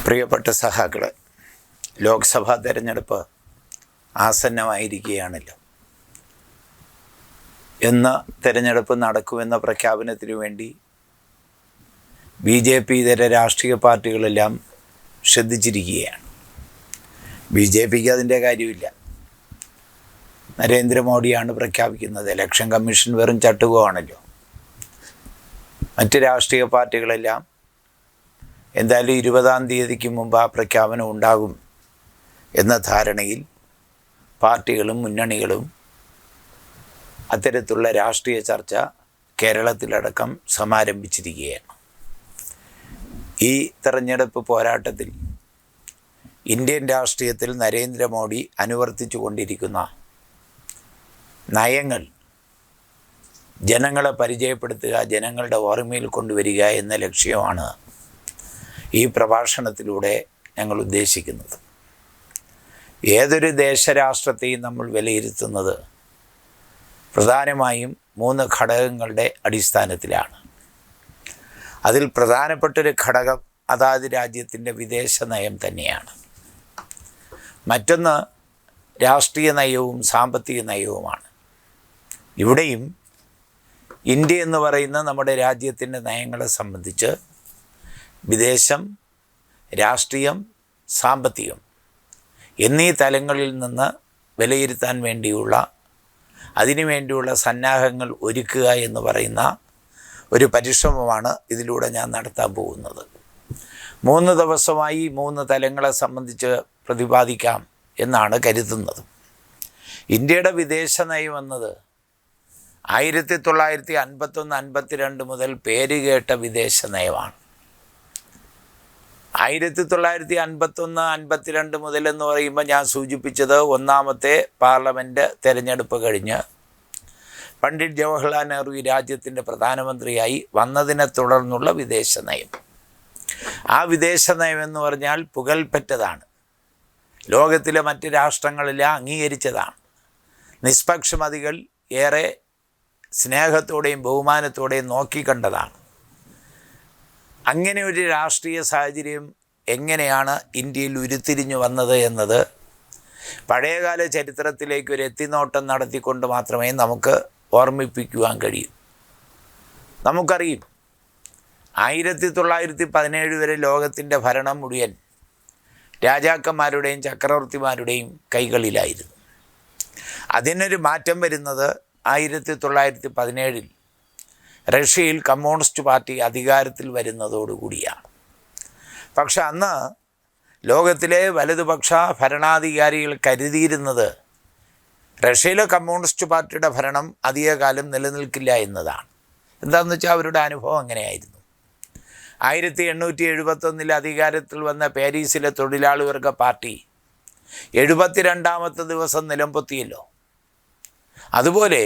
പ്രിയപ്പെട്ട സഹാക്കളെ, ലോക്സഭാ തെരഞ്ഞെടുപ്പ് ആസന്നമായിരിക്കുകയാണല്ലോ. എന്ന് തെരഞ്ഞെടുപ്പ് നടക്കുമെന്ന പ്രഖ്യാപനത്തിനു വേണ്ടി BJP ഇതര രാഷ്ട്രീയ പാർട്ടികളെല്ലാം ശ്രദ്ധിച്ചിരിക്കുകയാണ്. BJPക്ക് അതിൻ്റെ കാര്യമില്ല. നരേന്ദ്രമോദിയാണ് പ്രഖ്യാപിക്കുന്നത്. ഇലക്ഷൻ കമ്മീഷൻ വെറും ചട്ടുകമാണല്ലോ. മറ്റ് രാഷ്ട്രീയ പാർട്ടികളെല്ലാം എന്തായാലും 20-ാം തീയതിക്ക് മുമ്പ് ആ പ്രഖ്യാപനം ഉണ്ടാകും എന്ന ധാരണയിൽ പാർട്ടികളും മുന്നണികളും അത്തരത്തിലുള്ള രാഷ്ട്രീയ ചർച്ച കേരളത്തിലടക്കം സമാരംഭിച്ചിരിക്കുകയാണ്. ഈ തെരഞ്ഞെടുപ്പ് പോരാട്ടത്തിൽ ഇന്ത്യൻ രാഷ്ട്രീയത്തിൽ നരേന്ദ്രമോദി അനുവർത്തിച്ചു കൊണ്ടിരിക്കുന്ന നയങ്ങൾ ജനങ്ങളെ പരിചയപ്പെടുത്തുക, ജനങ്ങളുടെ ഓർമ്മയിൽ കൊണ്ടുവരിക എന്ന ലക്ഷ്യമാണ് ഈ പ്രഭാഷണത്തിലൂടെ ഞങ്ങൾ ഉദ്ദേശിക്കുന്നത്. ഏതൊരു ദേശരാഷ്ട്രത്തെയും നമ്മൾ വിലയിരുത്തുന്നത് പ്രധാനമായും 3 ഘടകങ്ങളുടെ അടിസ്ഥാനത്തിലാണ്. അതിൽ പ്രധാനപ്പെട്ടൊരു ഘടകം അതാത് രാജ്യത്തിൻ്റെ വിദേശ നയം തന്നെയാണ്. മറ്റൊന്ന് രാഷ്ട്രീയ നയവും സാമ്പത്തിക നയവുമാണ്. ഇവിടെയും ഇന്ത്യ എന്ന് പറയുന്ന നമ്മുടെ രാജ്യത്തിൻ്റെ നയങ്ങളെ സംബന്ധിച്ച് വിദേശം, രാഷ്ട്രീയം, സാമ്പത്തികം എന്നീ തലങ്ങളിൽ നിന്ന് വിലയിരുത്താൻ വേണ്ടിയുള്ള അതിനുവേണ്ടിയുള്ള സന്നാഹങ്ങൾ ഒരുക്കുക എന്ന് പറയുന്ന ഒരു പരിശ്രമമാണ് ഇതിലൂടെ ഞാൻ നടത്താൻ പോകുന്നത്. 3 ദിവസമായി 3 തലങ്ങളെ സംബന്ധിച്ച് പ്രതിപാദിക്കാം എന്നാണ് കരുതുന്നത്. ഇന്ത്യയുടെ വിദേശ നയം എന്നത് 1951-52 മുതൽ പേരുകേട്ട വിദേശ നയമാണ്. 1951-52 മുതൽ എന്ന് പറയുമ്പോൾ ഞാൻ സൂചിപ്പിച്ചത് 1ാമത്തെ പാർലമെൻറ്റ് തിരഞ്ഞെടുപ്പ് കഴിഞ്ഞ് പണ്ഡിറ്റ് ജവഹർലാൽ നെഹ്റു ഈ രാജ്യത്തിൻ്റെ പ്രധാനമന്ത്രിയായി വന്നതിനെ തുടർന്നുള്ള വിദേശ നയം. ആ വിദേശ നയം എന്ന് പറഞ്ഞാൽ പുകൾപ്പെട്ടതാണ്. ലോകത്തിലെ മറ്റ് രാഷ്ട്രങ്ങളെല്ലാം അംഗീകരിച്ചതാണ്. നിഷ്പക്ഷമതികൾ ഏറെ സ്നേഹത്തോടെയും ബഹുമാനത്തോടെയും നോക്കിക്കണ്ടതാണ്. അങ്ങനെ ഒരു രാഷ്ട്രീയ സാഹചര്യം എങ്ങനെയാണ് ഇന്ത്യയിൽ ഉരുത്തിരിഞ്ഞു വന്നത് എന്നത് പഴയകാല ചരിത്രത്തിലേക്ക് ഒരു എത്തിനോട്ടം നടത്തിക്കൊണ്ട് മാത്രമേ നമുക്ക് ഓർമ്മിപ്പിക്കുവാൻ കഴിയൂ. നമുക്കറിയും 1917 വരെ ലോകത്തിൻ്റെ ഭരണം മുഴുവൻ രാജാക്കന്മാരുടെയും ചക്രവർത്തിമാരുടെയും കൈകളിലായിരുന്നു. അതിനൊരു മാറ്റം വരുന്നത് 1917 റഷ്യയിൽ കമ്മ്യൂണിസ്റ്റ് പാർട്ടി അധികാരത്തിൽ വരുന്നതോടുകൂടിയാണ്. പക്ഷെ അന്ന് ലോകത്തിലെ വലതുപക്ഷ ഭരണാധികാരികൾ കരുതിയിരുന്നത് റഷ്യയിലെ കമ്മ്യൂണിസ്റ്റ് പാർട്ടിയുടെ ഭരണം അധികകാലം നിലനിൽക്കില്ല എന്നതാണ്. എന്താണെന്ന് വെച്ചാൽ അവരുടെ അനുഭവം അങ്ങനെയായിരുന്നു. 1871 അധികാരത്തിൽ വന്ന പാരീസിലെ തൊഴിലാളി വർഗ പാർട്ടി 72ാമത്തെ ദിവസം നിലംപൊത്തിയല്ലോ. അതുപോലെ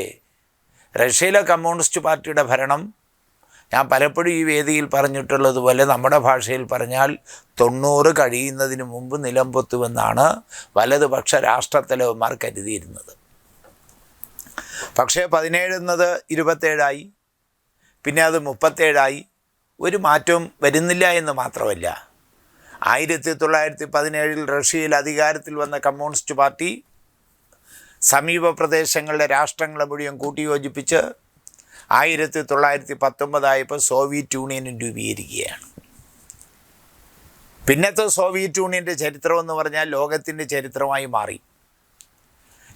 റഷ്യയിലെ കമ്മ്യൂണിസ്റ്റ് പാർട്ടിയുടെ ഭരണം, ഞാൻ പലപ്പോഴും ഈ വേദിയിൽ പറഞ്ഞിട്ടുള്ളതുപോലെ നമ്മുടെ ഭാഷയിൽ പറഞ്ഞാൽ 90 കഴിയുന്നതിന് മുമ്പ് നിലംപൊത്തുമെന്നാണ് വലതുപക്ഷ രാഷ്ട്രത്തലവന്മാർ കരുതിയിരുന്നത്. പക്ഷേ 17 എന്നത് 27ആയി, പിന്നെ അത് 37ആയി. ഒരു മാറ്റവും വരുന്നില്ല എന്ന് മാത്രമല്ല, 1917 റഷ്യയിൽ അധികാരത്തിൽ വന്ന കമ്മ്യൂണിസ്റ്റ് പാർട്ടി സമീപ പ്രദേശങ്ങളിലെ രാഷ്ട്രങ്ങളെ മുഴുവൻ കൂട്ടിയോജിപ്പിച്ച് 1919 സോവിയറ്റ് യൂണിയനും രൂപീകരിക്കുകയാണ്. പിന്നത്തെ സോവിയറ്റ് യൂണിയൻ്റെ ചരിത്രം എന്ന് പറഞ്ഞാൽ ലോകത്തിൻ്റെ ചരിത്രമായി മാറി.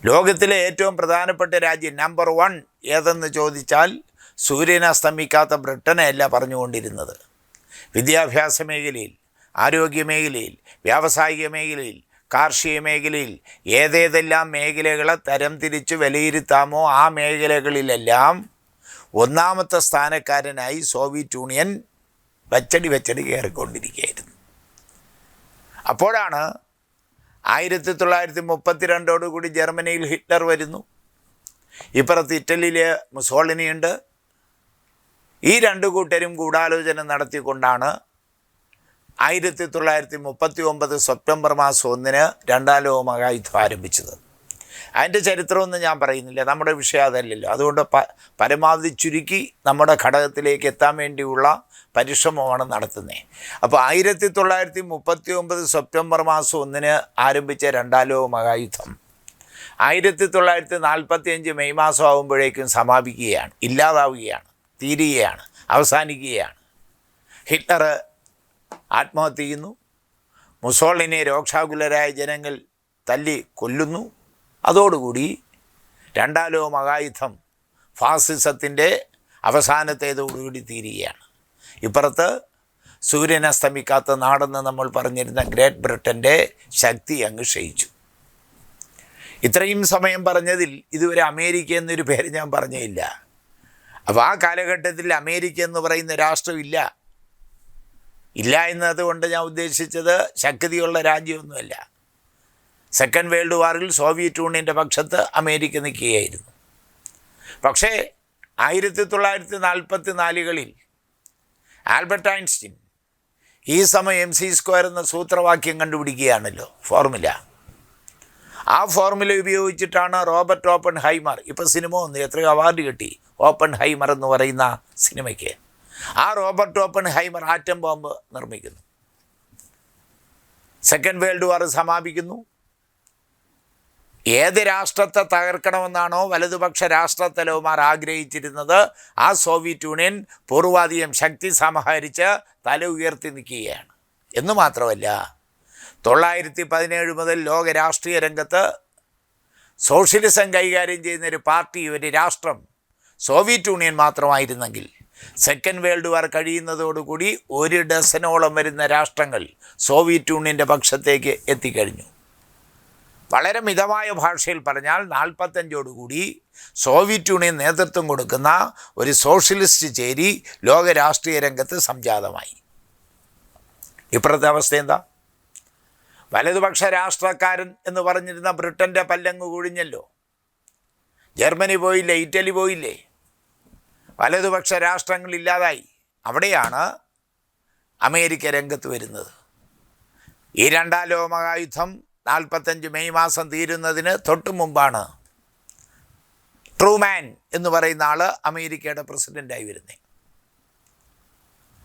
ലോകത്തിലെ ഏറ്റവും പ്രധാനപ്പെട്ട രാജ്യം നമ്പർ 1 ഏതെന്ന് ചോദിച്ചാൽ സൂര്യൻ അസ്തമിക്കാത്ത ബ്രിട്ടനെയല്ല പറഞ്ഞുകൊണ്ടിരുന്നത്. വിദ്യാഭ്യാസ മേഖലയിൽ, ആരോഗ്യ മേഖലയിൽ, വ്യാവസായിക മേഖലയിൽ, കാർഷിക മേഖലയിൽ ഏതേതെല്ലാം മേഖലകളെ തരംതിരിച്ച് വിലയിരുത്താമോ ആ മേഖലകളിലെല്ലാം 1ാമത്തെ സ്ഥാനക്കാരനായി സോവിയറ്റ് യൂണിയൻ വച്ചടി കയറിക്കൊണ്ടിരിക്കുകയായിരുന്നു. അപ്പോഴാണ് 1932 ജർമ്മനിയിൽ ഹിറ്റ്ലർ വരുന്നു. ഇപ്പുറത്ത് ഇറ്റലിയിൽ മുസോളിനിയുണ്ട്. ഈ 2 കൂട്ടരും ഗൂഢാലോചന നടത്തിക്കൊണ്ടാണ് 1939 സെപ്റ്റംബർ മാസം 1 2ാം ലോക മഹായുദ്ധം ആരംഭിച്ചത്. അതിൻ്റെ ചരിത്രമൊന്നും ഞാൻ പറയുന്നില്ല, നമ്മുടെ വിഷയം അതല്ലല്ലോ. അതുകൊണ്ട് പരമാവധി ചുരുക്കി നമ്മുടെ ഘടകത്തിലേക്ക് എത്താൻ വേണ്ടിയുള്ള പരിശ്രമമാണ് നടത്തുന്നത്. അപ്പോൾ 1939 സെപ്റ്റംബർ മാസം 1 ആരംഭിച്ച രണ്ടാം ലോക മഹായുദ്ധം 1945 മെയ് മാസം ആകുമ്പോഴേക്കും സമാപിക്കുകയാണ്, ഇല്ലാതാവുകയാണ്, തീരുകയാണ്, അവസാനിക്കുകയാണ്. ഹിറ്റ്ലർ ആത്മഹത്യ ചെയ്യുന്നു. മുസോളിനെ രോക്ഷാകുലരായ ജനങ്ങൾ തല്ലി കൊല്ലുന്നു. അതോടുകൂടി രണ്ടാം ലോക മഹായുദ്ധം ഫാസിസത്തിൻ്റെ അവസാനത്തേതോടുകൂടി തീരുകയാണ്. ഇപ്പുറത്ത് സൂര്യൻ അസ്തമിക്കാത്ത നാടെന്ന് നമ്മൾ പറഞ്ഞിരുന്ന ഗ്രേറ്റ് ബ്രിട്ടൻ്റെ ശക്തി അങ്ങ് ക്ഷയിച്ചു. ഇത്രയും സമയം പറഞ്ഞതിൽ ഇതുവരെ അമേരിക്ക എന്നൊരു പേര് ഞാൻ പറഞ്ഞില്ല. അപ്പോൾ ആ കാലഘട്ടത്തിൽ അമേരിക്ക എന്ന് പറയുന്ന രാഷ്ട്രമില്ല. ഇല്ല എന്നതുകൊണ്ട് ഞാൻ ഉദ്ദേശിച്ചത് ശക്തിയുള്ള രാജ്യമൊന്നുമല്ല. സെക്കൻഡ് വേൾഡ് വാറിൽ സോവിയറ്റ് യൂണിയൻ്റെ പക്ഷത്ത് അമേരിക്ക നിൽക്കുകയായിരുന്നു. പക്ഷേ 1944 ആൽബർട്ട് ഐൻസ്റ്റീൻ ഈ സമയം MC² എന്ന സൂത്രവാക്യം കണ്ടുപിടിക്കുകയാണല്ലോ, ഫോർമുല. ആ ഫോർമുല ഉപയോഗിച്ചിട്ടാണ് റോബർട്ട് ഓപ്പൺഹൈമർ, ഇപ്പോൾ സിനിമ വന്നു, എത്രയോ അവാർഡ് കിട്ടി ഓപ്പൺഹൈമർ എന്ന് പറയുന്ന സിനിമയ്ക്ക്. ആ റോബർട്ട് ഓപ്പൺഹൈമർ ആറ്റം ബോംബ് നിർമ്മിക്കുന്നു. സെക്കൻഡ് വേൾഡ് വാർ സമാപിക്കുന്നു. ഏത് രാഷ്ട്രത്തെ തകർക്കണമെന്നാണോ വലതുപക്ഷ രാഷ്ട്രത്തലവന്മാർ ആഗ്രഹിച്ചിരുന്നത്, ആ സോവിയറ്റ് യൂണിയൻ പൂർവാധികം ശക്തി സമാഹരിച്ച് തല ഉയർത്തി നിൽക്കുകയാണ്. എന്ന് മാത്രമല്ല, 1917 മുതൽ ലോക രാഷ്ട്രീയ രംഗത്ത് സോഷ്യലിസം കൈകാര്യം ചെയ്യുന്നൊരു പാർട്ടി, ഒരു രാഷ്ട്രം സോവിയറ്റ് യൂണിയൻ മാത്രമായിരുന്നെങ്കിൽ സെക്കൻഡ് വേൾഡ് വാർ കഴിയുന്നതോടുകൂടി 1 ഡസനോളം വരുന്ന രാഷ്ട്രങ്ങൾ സോവിയറ്റ് യൂണിയൻ്റെ പക്ഷത്തേക്ക് എത്തിക്കഴിഞ്ഞു. വളരെ മിതമായ ഭാഷയിൽ പറഞ്ഞാൽ 45ഓടുകൂടി സോവിയറ്റ് യൂണിയൻ നേതൃത്വം കൊടുക്കുന്ന ഒരു സോഷ്യലിസ്റ്റ് ചേരി ലോക രാഷ്ട്രീയ രംഗത്ത് സംജാതമായി. ഇപ്പോഴത്തെ അവസ്ഥ എന്താ? വലതുപക്ഷ രാഷ്ട്രക്കാരൻ എന്ന് പറഞ്ഞിരുന്ന ബ്രിട്ടൻ്റെ പല്ലങ്ങ് കുഴിഞ്ഞല്ലോ. ജർമ്മനി പോയില്ലേ, ഇറ്റലി പോയില്ലേ, വലതുപക്ഷ രാഷ്ട്രങ്ങളില്ലാതായി. അവിടെയാണ് അമേരിക്ക രംഗത്ത് വരുന്നത്. ഈ രണ്ടാം ലോക മഹായുദ്ധം 45 മെയ് മാസം തീരുന്നതിന് തൊട്ട് മുമ്പാണ് ട്രൂമാൻ എന്ന് പറയുന്ന ആൾ അമേരിക്കയുടെ പ്രസിഡൻ്റായി വരുന്നത്.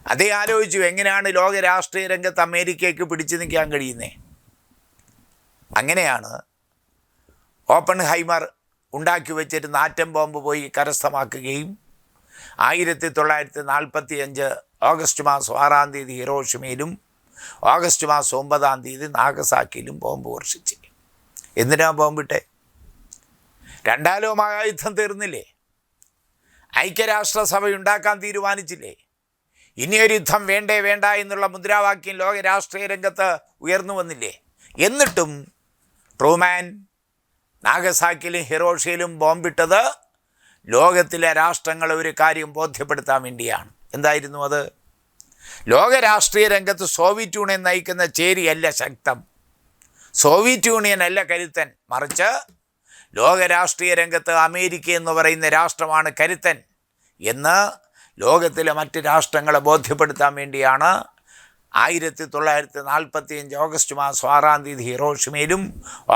അതേ ആലോചിച്ചു, എങ്ങനെയാണ് ലോക രാഷ്ട്രീയ രംഗത്ത് അമേരിക്കയ്ക്ക് പിടിച്ചു നിൽക്കാൻ കഴിയുന്നത്? അങ്ങനെയാണ് ഓപ്പൺഹൈമർ ഉണ്ടാക്കി വെച്ചിരുന്ന ആറ്റം ബോംബ് പോയി കരസ്ഥമാക്കുകയും 1945 ഓഗസ്റ്റ് മാസം 6-ാം തീയതി ഹിരോഷിമയിലും ഓഗസ്റ്റ് മാസം 9-ാം തീയതി നാഗസാക്കിയിലും ബോംബ് വർഷിച്ച്. എന്തിനാ ബോംബിട്ടെ? രണ്ടാം ലോക മഹായുദ്ധം തീർന്നില്ലേ? ഐക്യരാഷ്ട്രസഭ ഉണ്ടാക്കാൻ തീരുമാനിച്ചില്ലേ? ഇനിയൊരു യുദ്ധം വേണ്ടേ വേണ്ട എന്നുള്ള മുദ്രാവാക്യം ലോക രാഷ്ട്രീയ രംഗത്ത് ഉയർന്നു വന്നില്ലേ? എന്നിട്ടും ട്രൂമാൻ നാഗസാക്കിയിലും ഹിരോഷിമയിലും ബോംബിട്ടത് ലോകത്തിലെ രാഷ്ട്രങ്ങളെ ഒരു കാര്യം ബോധ്യപ്പെടുത്താൻ വേണ്ടിയാണ്. എന്തായിരുന്നു അത്? ലോക രാഷ്ട്രീയ രംഗത്ത് സോവിയറ്റ് യൂണിയൻ നയിക്കുന്ന ചേരിയല്ല ശക്തം, സോവിയറ്റ് യൂണിയൻ അല്ല കരുത്തൻ, മറിച്ച് ലോക രാഷ്ട്രീയ രംഗത്ത് അമേരിക്ക എന്ന് പറയുന്ന രാഷ്ട്രമാണ് കരുത്തൻ എന്ന് ലോകത്തിലെ മറ്റ് രാഷ്ട്രങ്ങളെ ബോധ്യപ്പെടുത്താൻ വേണ്ടിയാണ് 1945 ഓഗസ്റ്റ് മാസം 6-ാം തീയതി ഹിരോഷിമയിലും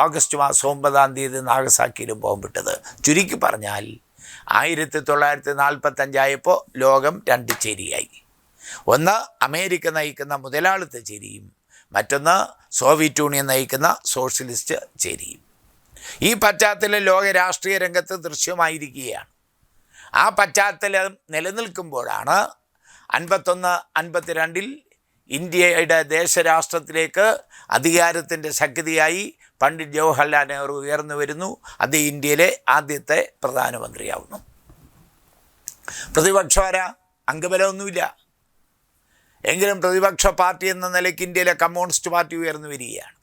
ഓഗസ്റ്റ് മാസം 9-ാം തീയതി നാഗസാക്കിയിലും ബോംബിട്ടത്. ചുരുക്കി പറഞ്ഞാൽ 1945 ആയപ്പോൾ ലോകം 2 ചേരിയായി. ഒന്ന് അമേരിക്ക നയിക്കുന്ന മുതലാളിത്ത ചേരിയും മറ്റൊന്ന് സോവിയറ്റ് യൂണിയൻ നയിക്കുന്ന സോഷ്യലിസ്റ്റ് ചേരിയും. ഈ പശ്ചാത്തലം ലോക രാഷ്ട്രീയ രംഗത്ത് ദൃശ്യമായിരിക്കുകയാണ്. ആ പശ്ചാത്തലം നിലനിൽക്കുമ്പോഴാണ് 51-52 ഇന്ത്യയുടെ ദേശരാഷ്ട്രത്തിലേക്ക് അധികാരത്തിൻ്റെ ശക്തിയായി പണ്ഡിറ്റ് ജവഹർലാൽ നെഹ്റു ഉയർന്നു വരുന്നു. അത് ഇന്ത്യയിലെ ആദ്യത്തെ പ്രധാനമന്ത്രിയാവുന്നു. പ്രതിപക്ഷമാര അംഗബലമൊന്നുമില്ല, എങ്കിലും പ്രതിപക്ഷ പാർട്ടി എന്ന നിലയ്ക്ക് ഇന്ത്യയിലെ കമ്മ്യൂണിസ്റ്റ് പാർട്ടി ഉയർന്നു വരികയാണ്.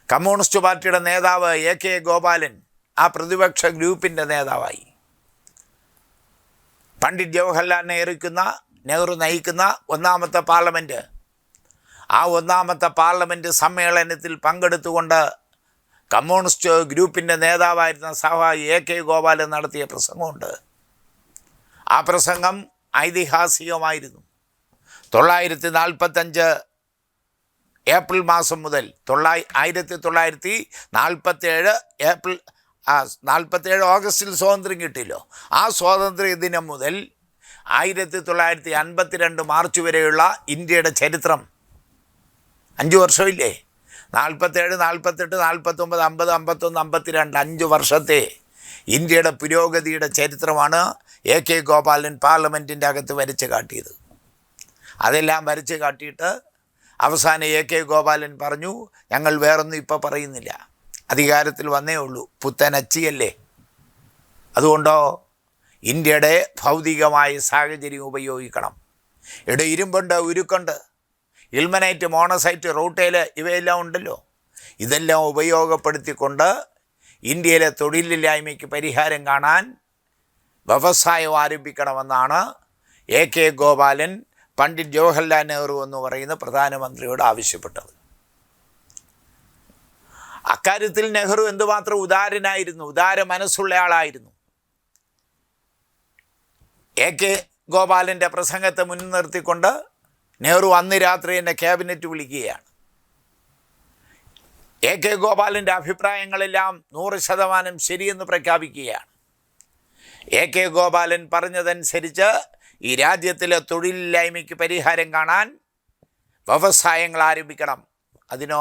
കമ്മ്യൂണിസ്റ്റ് പാർട്ടിയുടെ നേതാവ് AK ഗോപാലൻ ആ പ്രതിപക്ഷ ഗ്രൂപ്പിൻ്റെ നേതാവായി. പണ്ഡിറ്റ് ജവഹർലാൽ നെഹ്റു നയിക്കുന്ന 1-ാമത്തെ പാർലമെൻറ്റ്, ആ 1-ാമത്തെ പാർലമെൻറ്റ് സമ്മേളനത്തിൽ പങ്കെടുത്തുകൊണ്ട് കമ്മ്യൂണിസ്റ്റ് ഗ്രൂപ്പിൻ്റെ നേതാവായിരുന്ന AK ഗോപാലൻ നടത്തിയ പ്രസംഗമുണ്ട്. ആ പ്രസംഗം ഐതിഹാസികമായിരുന്നു. 945 ഏപ്രിൽ മാസം മുതൽ 1947 ഓഗസ്റ്റിൽ സ്വാതന്ത്ര്യം കിട്ടിയല്ലോ. ആ സ്വാതന്ത്ര്യ ദിനം മുതൽ 1952 മാർച്ച് വരെയുള്ള ഇന്ത്യയുടെ ചരിത്രം 5 വർഷമില്ലേ? 47, 48, 49, 50, 51, 52 5 വർഷത്തെ ഇന്ത്യയുടെ പുരോഗതിയുടെ ചരിത്രമാണ് AK ഗോപാലൻ പാർലമെൻറ്റിൻ്റെ അകത്ത് വരച്ച് കാട്ടിയത്. അതെല്ലാം വരച്ച് കാട്ടിയിട്ട് അവസാനം AK ഗോപാലൻ പറഞ്ഞു, ഞങ്ങൾ വേറൊന്നും ഇപ്പോൾ പറയുന്നില്ല, അധികാരത്തിൽ വന്നേ ഉള്ളൂ, പുത്തനച്ചിയല്ലേ, അതുകൊണ്ടോ ഇന്ത്യയുടെ ഭൗതികമായ സാഹചര്യം ഉപയോഗിക്കണം. ഇവിടെ ഇരുമ്പുണ്ട്, ഉരുക്കുണ്ട്, ഇൽമനൈറ്റ്, മോണസൈറ്റ്, റൂട്ടേൽ ഇവയെല്ലാം ഉണ്ടല്ലോ. ഇതെല്ലാം ഉപയോഗപ്പെടുത്തിക്കൊണ്ട് ഇന്ത്യയിലെ തൊഴിലില്ലായ്മയ്ക്ക് പരിഹാരം കാണാൻ വ്യവസായം ആരംഭിക്കണമെന്നാണ് AK ഗോപാലൻ പണ്ഡിറ്റ് ജവഹർലാൽ നെഹ്റു എന്ന് പറയുന്ന പ്രധാനമന്ത്രിയോട് ആവശ്യപ്പെട്ടത്. അക്കാര്യത്തിൽ നെഹ്റു എന്തുമാത്രം ഉദാരനായിരുന്നു, ഉദാര മനസ്സുള്ള ആളായിരുന്നു. AK ഗോപാലൻ്റെ പ്രസംഗത്തെ മുൻനിർത്തിക്കൊണ്ട് നെഹ്റു അന്ന് രാത്രി എന്നെ ക്യാബിനറ്റ് വിളിക്കുകയാണ്. AK ഗോപാലൻ്റെ അഭിപ്രായങ്ങളെല്ലാം 100% ശരിയെന്ന് പ്രഖ്യാപിക്കുകയാണ്. AK ഗോപാലൻ പറഞ്ഞതനുസരിച്ച് ഈ രാജ്യത്തിലെ തൊഴിലില്ലായ്മയ്ക്ക് പരിഹാരം കാണാൻ വ്യവസായങ്ങൾ ആരംഭിക്കണം. അതിന്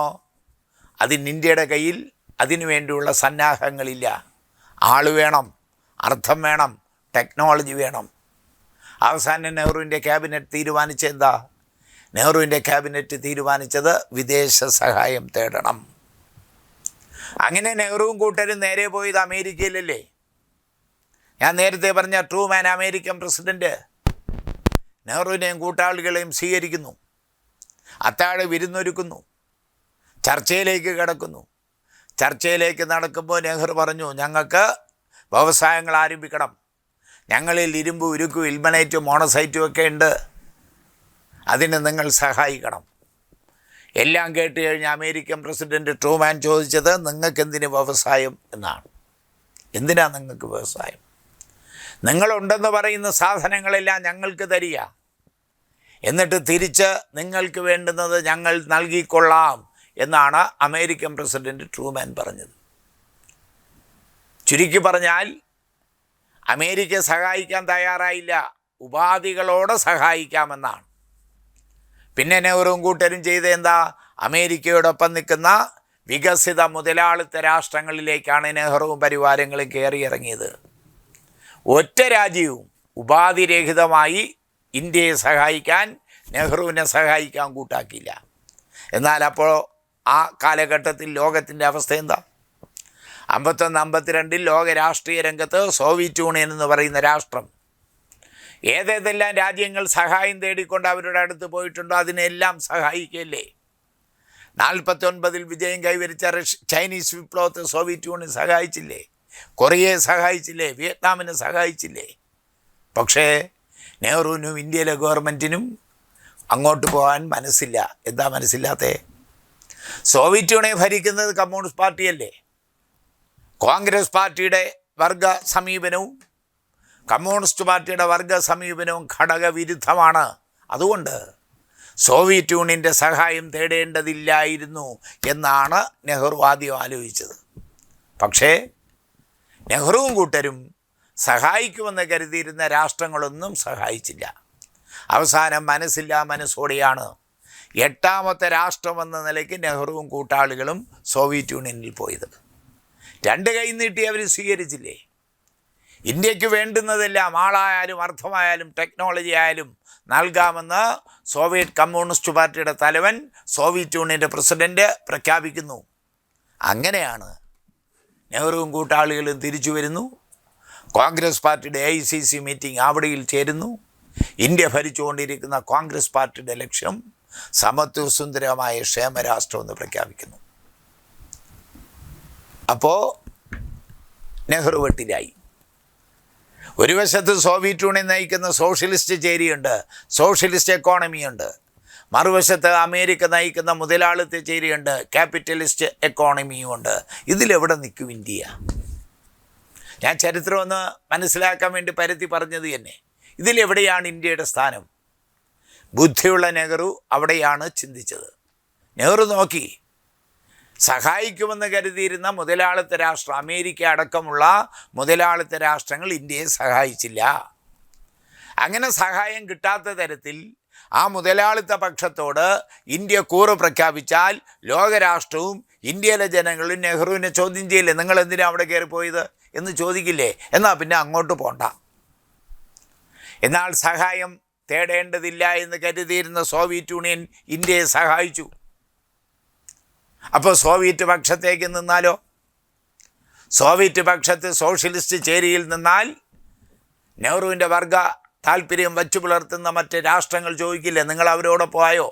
ഇന്ത്യയുടെ കയ്യിൽ അതിനു വേണ്ടിയുള്ള സന്നാഹങ്ങളില്ല. ആൾ വേണം, അർത്ഥം വേണം, ടെക്നോളജി വേണം. അവസാനം നെഹ്റുവിൻ്റെ ക്യാബിനറ്റ് തീരുമാനിച്ചെന്താ? നെഹ്റുവിൻ്റെ ക്യാബിനറ്റ് തീരുമാനിച്ചത് വിദേശ സഹായം തേടണം. അങ്ങനെ നെഹ്റുവും കൂട്ടരും നേരെ പോയത് അമേരിക്കയിലല്ലേ. ഞാൻ നേരത്തെ പറഞ്ഞ ട്രൂമാൻ അമേരിക്കൻ പ്രസിഡൻറ്റ് നെഹ്റുവിനെയും കൂട്ടാളികളെയും സ്വീകരിക്കുന്നു, അത്താഴ വിരുന്നൊരുക്കുന്നു, ചർച്ചയിലേക്ക് കിടക്കുന്നു. ചർച്ചയിലേക്ക് നടക്കുമ്പോൾ നെഹ്റു പറഞ്ഞു, ഞങ്ങൾക്ക് വ്യവസായങ്ങൾ ആരംഭിക്കണം, ഞങ്ങളിൽ ഇരുമ്പ്, ഉരുക്കും, ഇൽമനൈറ്റും മോണസൈറ്റും ഒക്കെ ഉണ്ട്, അതിന് നിങ്ങൾ സഹായിക്കണം. എല്ലാം കേട്ട് കഴിഞ്ഞ് അമേരിക്കൻ പ്രസിഡൻറ്റ് ട്രൂമാൻ ചോദിച്ചത്, നിങ്ങൾക്കെന്തിന് വ്യവസായം എന്നാണ്. എന്തിനാ നിങ്ങൾക്ക് വ്യവസായം? നിങ്ങളുണ്ടെന്ന് പറയുന്ന സാധനങ്ങളെല്ലാം ഞങ്ങൾക്ക് തരിക, എന്നിട്ട് തിരിച്ച് നിങ്ങൾക്ക് വേണ്ടുന്നത് ഞങ്ങൾ നൽകിക്കൊള്ളാം എന്നാണ് അമേരിക്കൻ പ്രസിഡൻറ്റ് ട്രൂമാൻ പറഞ്ഞത്. ചുരുക്കി പറഞ്ഞാൽ അമേരിക്ക സഹായിക്കാൻ തയ്യാറായില്ല, ഉപാധികളോടെ സഹായിക്കാമെന്നാണ്. പിന്നെ നെഹ്റുവും കൂട്ടരും ചെയ്ത എന്താ? അമേരിക്കയോടൊപ്പം നിൽക്കുന്ന വികസിത മുതലാളിത്ത രാഷ്ട്രങ്ങളിലേക്കാണ് നെഹ്റുവും പരിവാരങ്ങളും കയറിയിറങ്ങിയത്. ഒറ്റ രാജ്യവും ഉപാധിരഹിതമായി ഇന്ത്യയെ സഹായിക്കാൻ, നെഹ്റുവിനെ സഹായിക്കാൻ കൂട്ടാക്കിയില്ല. എന്നാൽ അപ്പോൾ ആ കാലഘട്ടത്തിൽ ലോകത്തിൻ്റെ അവസ്ഥ എന്താ? 51-52 ലോക രാഷ്ട്രീയ രംഗത്ത് സോവിയറ്റ് യൂണിയൻ എന്ന് പറയുന്ന രാഷ്ട്രം ഏതെല്ലാം രാജ്യങ്ങൾ സഹായം തേടിക്കൊണ്ട് അവരുടെ അടുത്ത് പോയിട്ടുണ്ടോ അതിനെല്ലാം സഹായിക്കല്ലേ. 49 വിജയം കൈവരിച്ച ചൈനീസ് വിപ്ലവത്തെ സോവിയറ്റ് യൂണിയൻ സഹായിച്ചില്ലേ, കൊറിയയെ സഹായിച്ചില്ലേ, വിയറ്റ്നാമിനെ സഹായിച്ചില്ലേ. പക്ഷേ നെഹ്റുവിനും ഇന്ത്യയിലെ ഗവൺമെൻറ്റിനും അങ്ങോട്ട് പോകാൻ മനസ്സില്ല. എന്താ മനസ്സില്ലാത്തേ? സോവിയറ്റ് യൂണിയൻ ഭരിക്കുന്നത് കമ്മ്യൂണിസ്റ്റ് പാർട്ടിയല്ലേ. കോൺഗ്രസ് പാർട്ടിയുടെ വർഗ സമീപനവും കമ്മ്യൂണിസ്റ്റ് പാർട്ടിയുടെ വർഗ സമീപനവും ഘടകവിരുദ്ധമാണ്. അതുകൊണ്ട് സോവിയറ്റ് യൂണിയൻ്റെ സഹായം തേടേണ്ടതില്ലായിരുന്നു എന്നാണ് നെഹ്റു ആദ്യം ആലോചിച്ചത്. പക്ഷേ നെഹ്റുവും കൂട്ടരും സഹായിക്കുമെന്ന് കരുതിയിരുന്ന രാഷ്ട്രങ്ങളൊന്നും സഹായിച്ചില്ല. അവസാനം മനസ്സോടെയാണ് 8ാമത്തെ രാഷ്ട്രമെന്ന നിലയ്ക്ക് നെഹ്റുവും കൂട്ടാളികളും സോവിയറ്റ് യൂണിയനിൽ പോയത്. 2 കൈ നീട്ടി അവർ സ്വീകരിച്ചില്ലേ. ഇന്ത്യക്ക് വേണ്ടുന്നതെല്ലാം, ആളായാലും അർത്ഥമായാലും ടെക്നോളജി ആയാലും നൽകാമെന്ന് സോവിയറ്റ് കമ്മ്യൂണിസ്റ്റ് പാർട്ടിയുടെ തലവൻ സോവിയറ്റ് യൂണിയൻ്റെ പ്രസിഡൻറ്റ് പ്രഖ്യാപിക്കുന്നു. അങ്ങനെയാണ് നെഹ്റുവും കൂട്ടാളികളും തിരിച്ചു വരുന്നു. കോൺഗ്രസ് പാർട്ടിയുടെ AICC മീറ്റിംഗ് ആവടിയിൽ ചേരുന്നു. ഇന്ത്യ ഭരിച്ചുകൊണ്ടിരിക്കുന്ന കോൺഗ്രസ് പാർട്ടിയുടെ ലക്ഷ്യം സമത്വസുന്ദരമായ ക്ഷേമരാഷ്ട്രം എന്ന് പ്രഖ്യാപിക്കുന്നു. അപ്പോൾ നെഹ്റു വെട്ടിലായി. ഒരു വശത്ത് സോവിയറ്റ് യൂണിയൻ നയിക്കുന്ന സോഷ്യലിസ്റ്റ് ചേരിയുണ്ട്, സോഷ്യലിസ്റ്റ് എക്കോണമിയുണ്ട്. മറുവശത്ത് അമേരിക്ക നയിക്കുന്ന മുതലാളിത്ത ചേരിയുണ്ട്, ക്യാപിറ്റലിസ്റ്റ് എക്കോണമിയുമുണ്ട്. ഇതിലെവിടെ നിൽക്കും ഇന്ത്യ? ഞാൻ ചരിത്രം ഒന്ന് മനസ്സിലാക്കാൻ വേണ്ടി പരത്തി പറഞ്ഞത് തന്നെ. ഇതിലെവിടെയാണ് ഇന്ത്യയുടെ സ്ഥാനം? ബുദ്ധിയുള്ള നെഹ്റു അവിടെയാണ് ചിന്തിച്ചത്. നെഹ്റു നോക്കി. സഹായിക്കുമെന്ന് കരുതിയിരുന്ന മുതലാളിത്ത രാഷ്ട്രം, അമേരിക്ക അടക്കമുള്ള മുതലാളിത്ത രാഷ്ട്രങ്ങൾ ഇന്ത്യയെ സഹായിച്ചില്ല. അങ്ങനെ സഹായം കിട്ടാത്ത തരത്തിൽ ആ മുതലാളിത്ത പക്ഷത്തോട് ഇന്ത്യ കൂറ് പ്രഖ്യാപിച്ചാൽ ലോകരാഷ്ട്രവും ഇന്ത്യയിലെ ജനങ്ങളും നെഹ്റുവിനെ ചോദ്യം ചെയ്യില്ലേ? നിങ്ങൾ എന്തിനാണ് അവിടെ കയറിപ്പോയത് എന്ന് ചോദിക്കില്ലേ? എന്നാൽ പിന്നെ അങ്ങോട്ട് പോണ്ട. എന്നാൽ സഹായം തേടേണ്ടതില്ല എന്ന് കരുതിയിരുന്ന സോവിയറ്റ് യൂണിയൻ ഇന്ത്യയെ സഹായിച്ചു. അപ്പോൾ സോവിയറ്റ് പക്ഷത്തേക്ക് നിന്നാലോ? സോവിയറ്റ് പക്ഷത്ത് സോഷ്യലിസ്റ്റ് ചേരിയിൽ നിന്നാൽ നെഹ്റുവിൻ്റെ വർഗ താല്പര്യം വച്ചു പുലർത്തുന്ന മറ്റ് രാഷ്ട്രങ്ങൾ ചോദിക്കില്ലേ, നിങ്ങൾ അവരോട് പോയോ?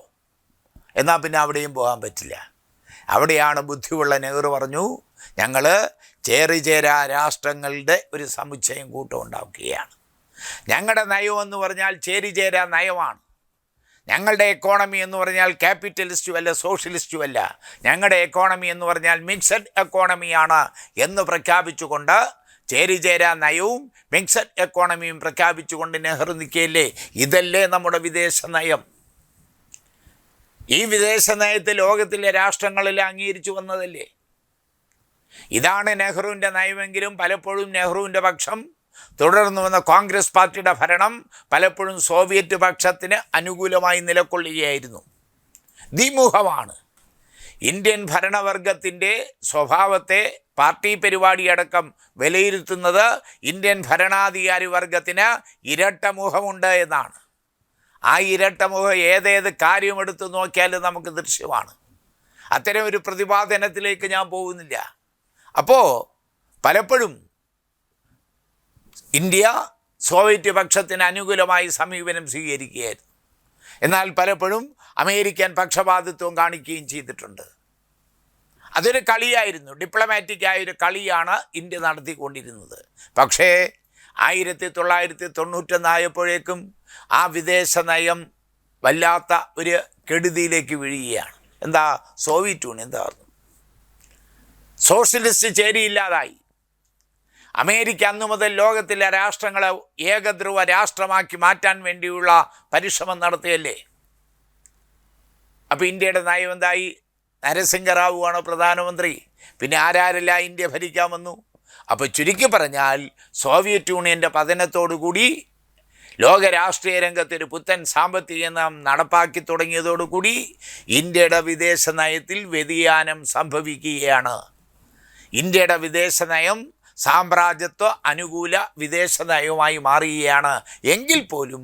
എന്നാൽ പിന്നെ അവിടെയും പോകാൻ പറ്റില്ല. അവിടെയാണ് ബുദ്ധിയുള്ള നെഹ്റു പറഞ്ഞു, ഞങ്ങൾ ചേരിചേരാ രാഷ്ട്രങ്ങളുടെ ഒരു സമുച്ചയം കൂട്ടം ഉണ്ടാക്കുകയാണ്. ഞങ്ങളുടെ നയമെന്ന് പറഞ്ഞാൽ ചേരിചേരാ നയമാണ്. ഞങ്ങളുടെ എക്കോണമി എന്ന് പറഞ്ഞാൽ ക്യാപിറ്റലിസ്റ്റും അല്ല സോഷ്യലിസ്റ്റും അല്ല. ഞങ്ങളുടെ എക്കോണമി എന്ന് പറഞ്ഞാൽ മിക്സഡ് എക്കോണമിയാണ് എന്ന് പ്രഖ്യാപിച്ചുകൊണ്ട് ചേരിചേരാ നയവും മിക്സഡ് എക്കോണമിയും പ്രഖ്യാപിച്ചുകൊണ്ട് നെഹ്റു നിൽക്കുകയല്ലേ? ഇതല്ലേ നമ്മുടെ വിദേശ നയം? ഈ വിദേശ നയത്തെ ലോകത്തിലെ രാഷ്ട്രങ്ങളെല്ലാം അംഗീകരിച്ചു വന്നതല്ലേ? ഇതാണ് നെഹ്റുവിൻ്റെ നയമെങ്കിലും പലപ്പോഴും നെഹ്റുവിൻ്റെ പക്ഷം തുടർന്നു വന്ന കോൺഗ്രസ് പാർട്ടിയുടെ ഭരണം പലപ്പോഴും സോവിയറ്റ് പക്ഷത്തിന് അനുകൂലമായി നിലകൊള്ളുകയായിരുന്നു. ദ്വിമുഖമാണ്. ഇന്ത്യൻ ഭരണവർഗത്തിൻ്റെ സ്വഭാവത്തെ പാർട്ടി പരിപാടിയടക്കം വിലയിരുത്തുന്നത് ഇന്ത്യൻ ഭരണാധികാരി വർഗത്തിന് ഇരട്ടമുഖമുണ്ട് എന്നാണ്. ആ ഇരട്ടമുഖം ഏതേത് കാര്യമെടുത്ത് നോക്കിയാലും നമുക്ക് ദൃശ്യമാണ്. അത്തരം ഒരു പ്രതിപാദനത്തിലേക്ക് ഞാൻ പോകുന്നില്ല. അപ്പോൾ പലപ്പോഴും ഇന്ത്യ സോവിയറ്റ് പക്ഷത്തിന് അനുകൂലമായി സമീപനം സ്വീകരിക്കുകയായിരുന്നു. എന്നാൽ പലപ്പോഴും അമേരിക്കൻ പക്ഷപാതിത്വം കാണിക്കുകയും ചെയ്തിട്ടുണ്ട്. അതൊരു കളിയായിരുന്നു, ഡിപ്ലോമാറ്റിക്കായൊരു കളിയാണ് ഇന്ത്യ നടത്തിക്കൊണ്ടിരുന്നത്. പക്ഷേ 1991 ആയപ്പോഴേക്കും ആ വിദേശ നയം വല്ലാത്ത ഒരു കെടുതിയിലേക്ക് വീഴുകയാണ്. എന്താ? സോവിയറ്റ് യൂണിയൻ എന്തായിരുന്നു? സോഷ്യലിസ്റ്റ് ചേരിയില്ലാതായി. അമേരിക്ക അന്നു മുതൽ ലോകത്തിലെ രാഷ്ട്രങ്ങളെ ഏകധ്രുവ രാഷ്ട്രമാക്കി മാറ്റാൻ വേണ്ടിയുള്ള പരിശ്രമം നടത്തിയല്ലേ? അപ്പോൾ ഇന്ത്യയുടെ നയം എന്തായി? നരസിംഹറാവുവാണ് പ്രധാനമന്ത്രി. പിന്നെ ആരാരെല്ലാം ഇന്ത്യ ഭരിക്കാൻ വന്നു? അപ്പോൾ ചുരുക്കി പറഞ്ഞാൽ സോവിയറ്റ് യൂണിയൻ്റെ പതനത്തോടുകൂടി ലോക രാഷ്ട്രീയ രംഗത്തൊരു പുത്തൻ സാമ്പത്തിക നയം നടപ്പാക്കി തുടങ്ങിയതോടുകൂടി ഇന്ത്യയുടെ വിദേശ നയത്തിൽ വ്യതിയാനം സംഭവിക്കുകയാണ്. ഇന്ത്യയുടെ വിദേശ നയം സാമ്രാജ്യത്വ അനുകൂല വിദേശ നയവുമായി മാറുകയാണ്. എങ്കിൽ പോലും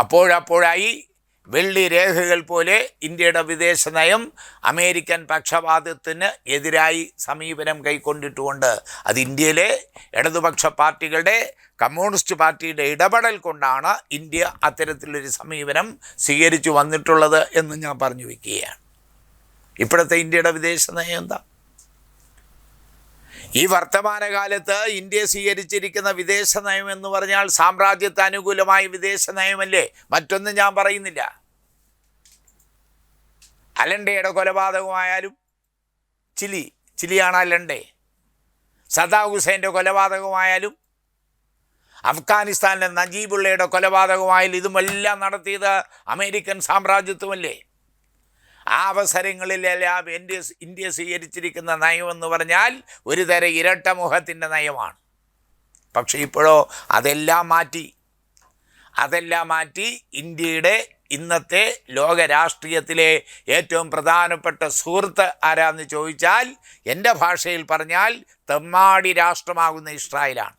അപ്പോഴപ്പോഴായി വെള്ളി രേഖകൾ പോലെ ഇന്ത്യയുടെ വിദേശ നയം അമേരിക്കൻ പക്ഷപാതത്തിന് എതിരായി സമീപനം കൈക്കൊണ്ടിട്ടുകൊണ്ട് അത് ഇന്ത്യയിലെ ഇടതുപക്ഷ പാർട്ടികളുടെ കമ്മ്യൂണിസ്റ്റ് പാർട്ടിയുടെ ഇടപെടൽ കൊണ്ടാണ് ഇന്ത്യ അത്തരത്തിലൊരു സമീപനം സ്വീകരിച്ചു വന്നിട്ടുള്ളത് എന്ന് ഞാൻ പറഞ്ഞു വയ്ക്കുകയാണ്. ഇപ്പോഴത്തെ ഇന്ത്യയുടെ വിദേശ നയം എന്താ? ഈ വർത്തമാനകാലത്ത് ഇന്ത്യ സ്വീകരിച്ചിരിക്കുന്ന വിദേശ നയം എന്ന് പറഞ്ഞാൽ സാമ്രാജ്യത്തിന് അനുകൂലമായ വിദേശ നയമല്ലേ? മറ്റൊന്നും ഞാൻ പറയുന്നില്ല. അലണ്ടയുടെ കൊലപാതകമായാലും ചിലിയാണ് അലണ്ടെ. സദ്ദാം ഹുസൈൻ്റെ കൊലപാതകമായാലും അഫ്ഗാനിസ്ഥാനിലെ നജീബുള്ളയുടെ കൊലപാതകമായാലും ഇതുമെല്ലാം നടത്തിയത് അമേരിക്കൻ സാമ്രാജ്യത്വമല്ലേ? ആ അവസരങ്ങളിലെല്ലാം ഇന്ത്യ സ്വീകരിച്ചിരിക്കുന്ന നയമെന്ന് പറഞ്ഞാൽ ഒരു തരം ഇരട്ടമുഖത്തിൻ്റെ നയമാണ്. പക്ഷേ ഇപ്പോഴോ അതെല്ലാം മാറ്റി ഇന്ത്യയുടെ ഇന്നത്തെ ലോക രാഷ്ട്രീയത്തിലെ ഏറ്റവും പ്രധാനപ്പെട്ട സുഹൃത്ത് ആരാന്ന് ചോദിച്ചാൽ എൻ്റെ ഭാഷയിൽ പറഞ്ഞാൽ തെമ്മാടി രാഷ്ട്രമാകുന്ന ഇസ്രായേലാണ്.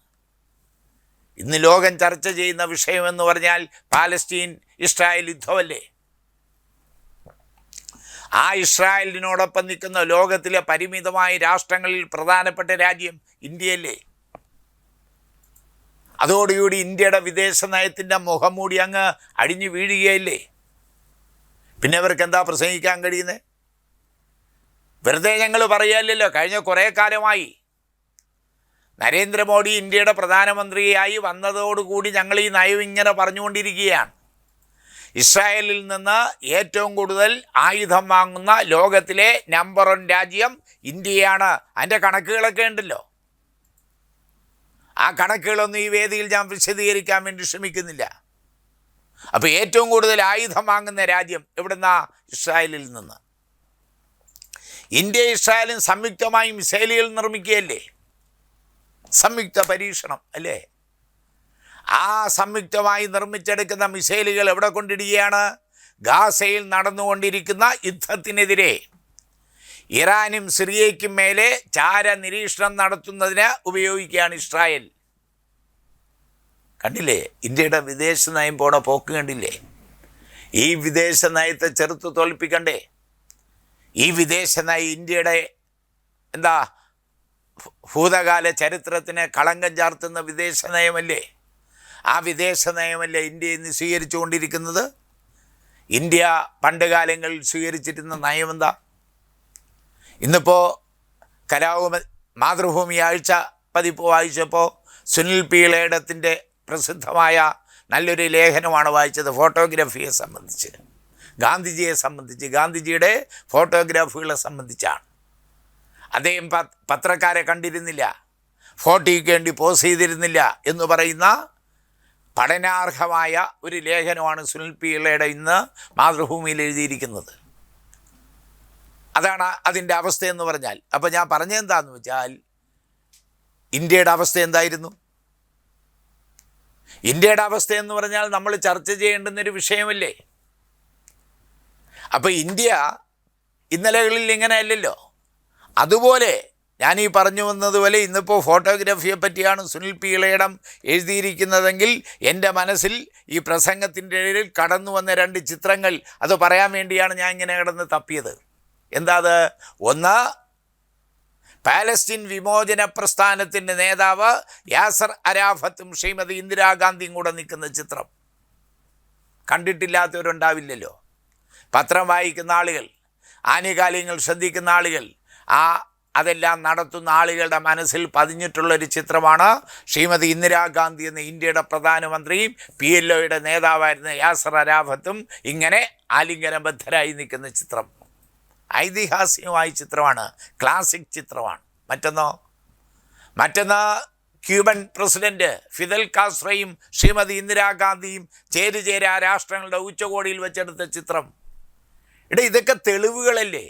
ഇന്ന് ലോകം ചർച്ച ചെയ്യുന്ന വിഷയമെന്ന് പറഞ്ഞാൽ പാലസ്തീൻ ഇസ്രായേൽ യുദ്ധമല്ലേ? ആ ഇസ്രായേലിനോടൊപ്പം നിൽക്കുന്ന ലോകത്തിലെ പരിമിതമായ രാഷ്ട്രങ്ങളിൽ പ്രധാനപ്പെട്ട രാജ്യം ഇന്ത്യയല്ലേ? അതോടുകൂടി ഇന്ത്യയുടെ വിദേശ നയത്തിൻ്റെ മുഖംമൂടി അങ്ങ് അടിഞ്ഞു വീഴുകയല്ലേ? പിന്നെ അവർക്ക് എന്താ പ്രസംഗിക്കാൻ കഴിയുന്നത്? വെറുതെ ഞങ്ങൾ പറയുകയല്ലോ. കഴിഞ്ഞ കുറേ കാലമായി നരേന്ദ്രമോദി ഇന്ത്യയുടെ പ്രധാനമന്ത്രിയായി വന്നതോടുകൂടി ഞങ്ങൾ ഈ നയം ഇങ്ങനെ പറഞ്ഞുകൊണ്ടിരിക്കുകയാണ്. ഇസ്രായേലിൽ നിന്ന് ഏറ്റവും കൂടുതൽ ആയുധം വാങ്ങുന്ന ലോകത്തിലെ നമ്പർ 1 രാജ്യം ഇന്ത്യയാണ്. അതിൻ്റെ കണക്കുകളൊക്കെ ഉണ്ടല്ലോ. ആ കണക്കുകളൊന്നും ഈ വേദിയിൽ ഞാൻ വിശദീകരിക്കാൻ വേണ്ടി ശ്രമിക്കുന്നില്ല. അപ്പോൾ ഏറ്റവും കൂടുതൽ ആയുധം വാങ്ങുന്ന രാജ്യം എവിടുന്നാ? ഇസ്രായേലിൽ നിന്ന്. ഇന്ത്യ ഇസ്രായേലും സംയുക്തമായി മിസൈലുകൾ നിർമ്മിക്കുകയല്ലേ? സംയുക്ത പരീക്ഷണം അല്ലേ? ആ സംയുക്തമായി നിർമ്മിച്ചെടുക്കുന്ന മിസൈലുകൾ എവിടെ കൊണ്ടിടുകയാണ്? ഗാസയിൽ നടന്നുകൊണ്ടിരിക്കുന്ന യുദ്ധത്തിനെതിരെ ഇറാനും സിറിയയ്ക്കും മേലെ ചാര നിരീക്ഷണം നടത്തുന്നതിന് ഉപയോഗിക്കുകയാണ് ഇസ്രായേൽ. കണ്ടില്ലേ ഇന്ത്യയുടെ വിദേശ നയം പോണ പോക്ക്? കണ്ടില്ലേ? ഈ വിദേശ നയത്തെ ചെറുത്ത് തോൽപ്പിക്കണ്ടേ? ഈ വിദേശ നയം ഇന്ത്യയുടെ ഭൂതകാല ചരിത്രത്തിന് കളങ്കം ചാർത്തുന്ന വിദേശ നയമല്ലേ? ആ വിദേശ നയമല്ലേ ഇന്ത്യ ഇന്ന് സ്വീകരിച്ചു കൊണ്ടിരിക്കുന്നത്? ഇന്ത്യ പണ്ട് കാലങ്ങളിൽ സ്വീകരിച്ചിരുന്ന നയം എന്താ? ഇന്നിപ്പോൾ മാതൃഭൂമി ആഴ്ച പതിപ്പ് വായിച്ചപ്പോൾ സുനിൽ പി ഇളയിടത്തിൻ്റെ പ്രസിദ്ധമായ നല്ലൊരു ലേഖനമാണ് വായിച്ചത്. ഫോട്ടോഗ്രാഫിയെ സംബന്ധിച്ച്, ഗാന്ധിജിയെ സംബന്ധിച്ച്, ഗാന്ധിജിയുടെ ഫോട്ടോഗ്രാഫികളെ സംബന്ധിച്ചാണ്. അദ്ദേഹം പത്രക്കാരെ കണ്ടിരുന്നില്ല, ഫോട്ടോയ്ക്ക് വേണ്ടി പോസ് ചെയ്തിരുന്നില്ല എന്ന് പറയുന്ന പഠനാർഹമായ ഒരു ലേഖനമാണ് സുനിൽ പി ഇളയുടെ ഇന്ന് മാതൃഭൂമിയിൽ എഴുതിയിരിക്കുന്നത്. അതാണ് അതിൻ്റെ അവസ്ഥയെന്ന് പറഞ്ഞാൽ. അപ്പോൾ ഞാൻ പറഞ്ഞതെന്താണെന്ന് വെച്ചാൽ, ഇന്ത്യയുടെ അവസ്ഥ എന്തായിരുന്നു? ഇന്ത്യയുടെ അവസ്ഥയെന്ന് പറഞ്ഞാൽ നമ്മൾ ചർച്ച ചെയ്യേണ്ടുന്നൊരു വിഷയമല്ലേ? അപ്പോൾ ഇന്ത്യ ഇന്നലകളിൽ ഇങ്ങനെയല്ലല്ലോ. അതുപോലെ ഞാൻ ഈ പറഞ്ഞു വന്നതുപോലെ ഇന്നിപ്പോൾ ഫോട്ടോഗ്രാഫിയെ പറ്റിയാണ് സുനിൽ പി ഇളയിടം എഴുതിയിരിക്കുന്നതെങ്കിൽ എൻ്റെ മനസ്സിൽ ഈ പ്രസംഗത്തിൻ്റെ ഇടയിൽ കടന്നു വന്ന 2 ചിത്രങ്ങൾ അത് പറയാൻ വേണ്ടിയാണ് ഞാൻ ഇങ്ങനെ കിടന്ന് തപ്പിയത്. എന്താ അത്? ഒന്ന്, പാലസ്തീൻ വിമോചന പ്രസ്ഥാനത്തിൻ്റെ നേതാവ് യാസർ അരാഫത്തും ശ്രീമതി ഇന്ദിരാഗാന്ധിയും കൂടെ നിൽക്കുന്ന ചിത്രം. കണ്ടിട്ടില്ലാത്തവരുണ്ടാവില്ലല്ലോ. പത്രം വായിക്കുന്ന ആളുകൾ, ആനുകാലികങ്ങൾ ശ്രദ്ധിക്കുന്ന ആളുകൾ, അതെല്ലാം നടത്തുന്ന ആളുകളുടെ മനസ്സിൽ പതിഞ്ഞിട്ടുള്ളൊരു ചിത്രമാണ് ശ്രീമതി ഇന്ദിരാഗാന്ധി എന്ന ഇന്ത്യയുടെ പ്രധാനമന്ത്രിയും PLOയുടെ നേതാവായിരുന്ന യാസർ അരാഫത്തും ഇങ്ങനെ ആലിംഗനബദ്ധരായി നിൽക്കുന്ന ചിത്രം. ഐതിഹാസികമായ ചിത്രമാണ്, ക്ലാസിക് ചിത്രമാണ്. മറ്റൊന്ന് ക്യൂബൻ പ്രസിഡന്റ് ഫിദൽ കാസ്ട്രോയും ശ്രീമതി ഇന്ദിരാഗാന്ധിയും ചേരിചേരാ രാഷ്ട്രങ്ങളുടെ ഉച്ചകോടിയിൽ വെച്ചെടുത്ത ചിത്രം. ഇതൊക്കെ തെളിവുകളല്ലേ?